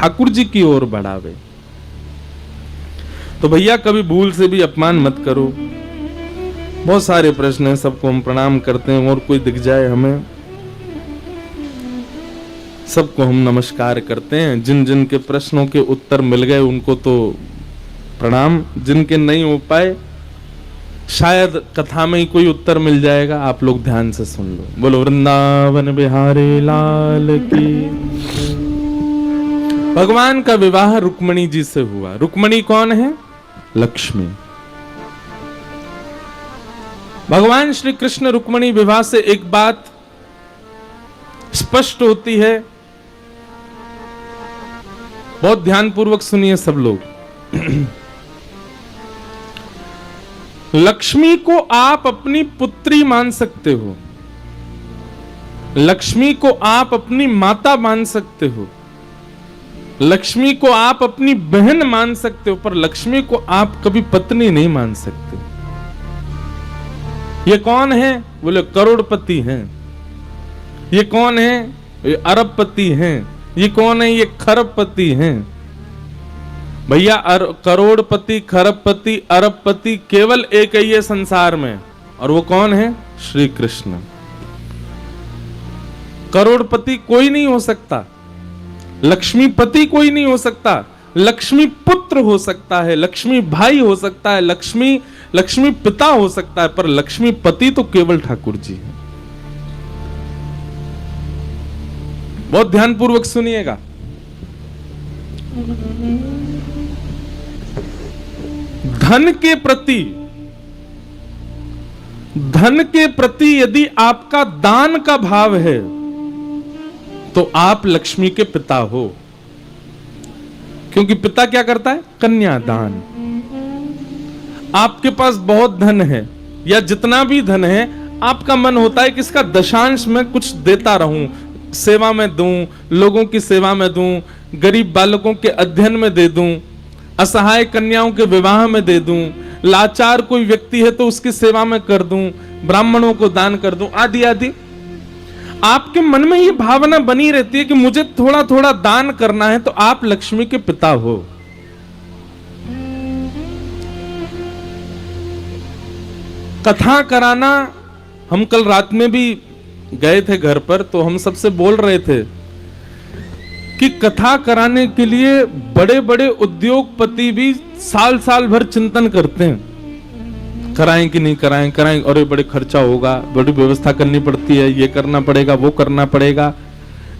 ठाकुर जी की ओर बढ़ावे। तो भैया कभी भूल से भी अपमान मत करो। बहुत सारे प्रश्न हैं, सबको हम प्रणाम करते हैं, और कोई दिख जाए हमें सबको हम नमस्कार करते हैं। जिन जिन के प्रश्नों के उत्तर मिल गए उनको तो प्रणाम, जिनके नहीं हो पाए शायद कथा में ही कोई उत्तर मिल जाएगा। आप लोग ध्यान से सुन लो। बोलो वृंदावन बिहारी लाल की। भगवान का विवाह रुक्मणी जी से हुआ। रुक्मणी कौन है? लक्ष्मी। भगवान श्री कृष्ण रुक्मणी विवाह से एक बात स्पष्ट होती है, बहुत ध्यानपूर्वक सुनिए सब लोग। लक्ष्मी को आप अपनी पुत्री मान सकते हो, लक्ष्मी को आप अपनी माता मान सकते हो, लक्ष्मी को आप अपनी बहन मान सकते हो, पर लक्ष्मी को आप कभी पत्नी नहीं मान सकते। ये कौन है? बोले करोड़पति हैं। ये कौन है? ये अरबपति हैं। ये कौन है? ये खरबपति हैं। भैया करोड़पति, खरबपति, अरबपति केवल एक ही है संसार में, और वो कौन है? श्री कृष्ण। करोड़पति कोई नहीं हो सकता, लक्ष्मीपति कोई नहीं हो सकता, लक्ष्मी पुत्र हो सकता है, लक्ष्मी भाई हो सकता है, लक्ष्मी पिता हो सकता है, पर लक्ष्मी पति तो केवल ठाकुर जी हैं। बहुत ध्यानपूर्वक सुनिएगा। धन के प्रति यदि आपका दान का भाव है तो आप लक्ष्मी के पिता हो, क्योंकि पिता क्या करता है? कन्यादान। आपके पास बहुत धन है या जितना भी धन है, आपका मन होता है कि इसका दशांश मैं कुछ देता रहूं, सेवा में दूं, लोगों की सेवा में दूं, गरीब बालकों के अध्ययन में दे दूं, असहाय कन्याओं के विवाह में दे दूं, लाचार कोई व्यक्ति है तो उसकी सेवा में कर दूं, ब्राह्मणों को दान कर दूं, आदि आदि। आपके मन में ये भावना बनी रहती है कि मुझे थोड़ा थोड़ा दान करना है, तो आप लक्ष्मी के पिता हो। कथा कराना, हम कल रात में भी गए थे घर पर, तो हम सबसे बोल रहे थे कि कथा कराने के लिए बड़े बड़े उद्योगपति भी साल साल भर चिंतन करते हैं, कराएं कि नहीं कराएं, कराएं, और ये बड़े खर्चा होगा, बड़ी व्यवस्था करनी पड़ती है, ये करना पड़ेगा, वो करना पड़ेगा,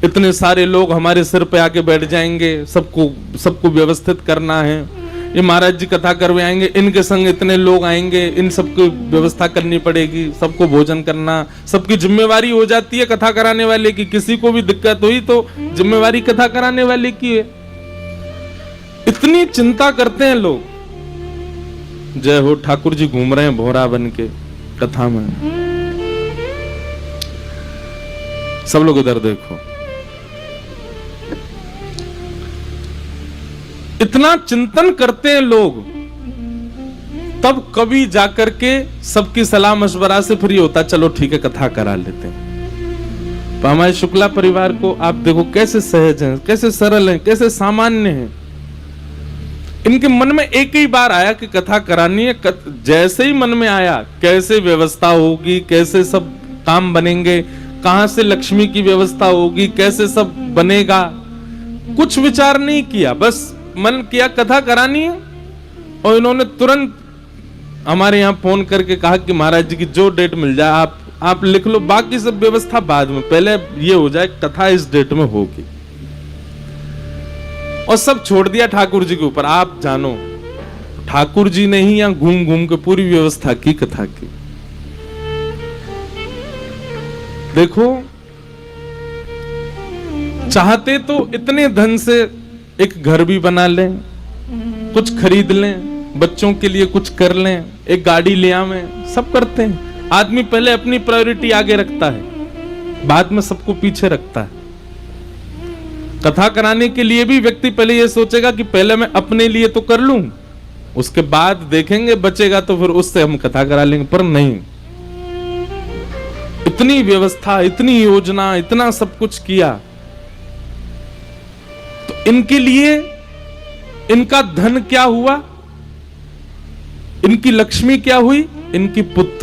इतने सारे लोग हमारे सिर पे आके बैठ जाएंगे, सबको व्यवस्थित करना है, ये महाराज जी कथा करवाएंगे, इनके संग इतने लोग आएंगे, इन सबको व्यवस्था करनी पड़ेगी, सबको भोजन करना, सबकी जिम्मेवारी हो जाती है कथा कराने वाले की। किसी को भी दिक्कत हुई तो जिम्मेवारी कथा कराने वाले की है। इतनी चिंता करते हैं लोग। जय हो, ठाकुर जी घूम रहे हैं भोरा बन के कथा में। सब लोग इधर देखो, इतना चिंतन करते हैं लोग, तब कभी जाकर के सबकी सलाह मशवरा से फ्री होता, चलो ठीक है कथा करा लेते हैं। तो हमारे शुक्ला परिवार को आप देखो कैसे सहज हैं, कैसे सरल हैं, कैसे सामान्य हैं। इनके मन में एक ही बार आया कि कथा करानी है। जैसे ही मन में आया, कैसे व्यवस्था होगी, कैसे सब काम बनेंगे, कहां से लक्ष्मी की व्यवस्था होगी, कैसे सब बनेगा, कुछ विचार नहीं किया, बस मन किया कथा करानी है। और इन्होंने तुरंत हमारे यहाँ फोन करके कहा कि महाराज जी की जो डेट मिल जाए आप लिख लो, बाकी सब व्यवस्था बाद में, पहले ये हो जाए कथा इस डेट में होगी। और सब छोड़ दिया ठाकुर जी के ऊपर। आप जानो, ठाकुर जी ने ही यहाँ घूम घूम के पूरी व्यवस्था की कथा की। देखो, चाहते तो इतने धन से एक घर भी बना लें, कुछ खरीद लें, बच्चों के लिए कुछ कर लें, एक गाड़ी ले आवें, सब करते हैं। आदमी पहले अपनी प्रायोरिटी आगे रखता है, बाद में सबको पीछे रखता है। कथा कराने के लिए भी व्यक्ति पहले ये सोचेगा कि पहले मैं अपने लिए तो कर लूं, उसके बाद देखेंगे, बचेगा तो फिर उससे हम कथा करा लेंगे। पर नहीं, इतनी व्यवस्था, इतनी योजना, इतना सब कुछ किया, तो इनके लिए इनका धन क्या हुआ, इनकी लक्ष्मी क्या हुई, इनकी पुत्र